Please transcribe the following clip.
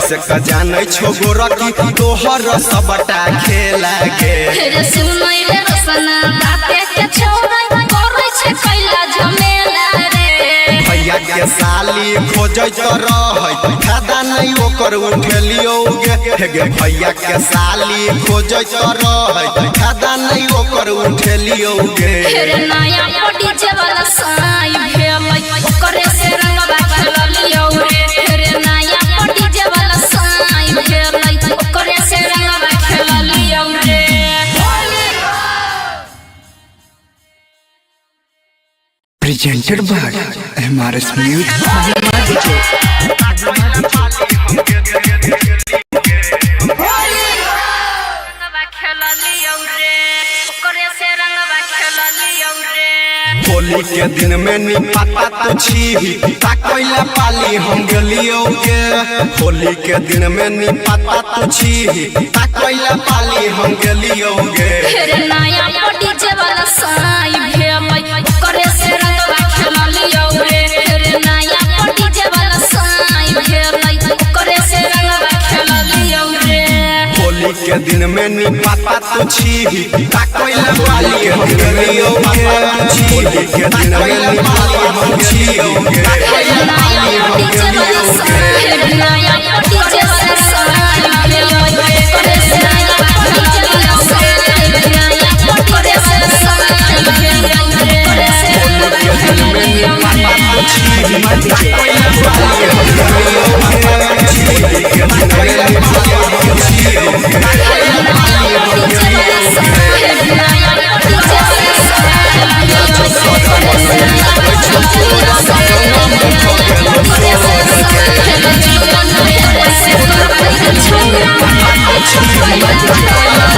कैसे का जाने छो गोरकी तोहर सबटा खेला गे रे सुनई रे रसना बाते के छोड़ै करै छे कैला झमेला रे भैया के साली खोजै त रहै फायदा नहीं ओकर उठेलियो गे गे भैया के साली खोजै त रहै फायदा नहीं ओकर उठेलियो गे रे नया डीजे वाला साई भेलै ओकरे से रंगवा खेललियो रे नया डीजे वाला साई भेलै ओकरे से रंगवा खेललियो रे Presented by MRS Music. Holi के दिन में नी पता तो छी ताकैला पाली हम गेलियो गे होली के दिन में नी पता तो छी ताकैला पाली हम गेलियो गे रे नया डीजे वाला साई भेलै ओकरे से रंगवा खेललियो रे नया डीजे वाला साई भेलै ओकरे से रंगवा खेललियो रे होली के दिन में नी पता तो छी ताकैला पाली हम गेलियो गे होली के दिन में नी पाली हम गेलियो गे नया डीजे वाला साई नया डीजे वाला साई भेलै ओकरे से रंगवा खेललियो नया ओकरे से साई भेलै ओकरे से रंगवा खेललियो छोरा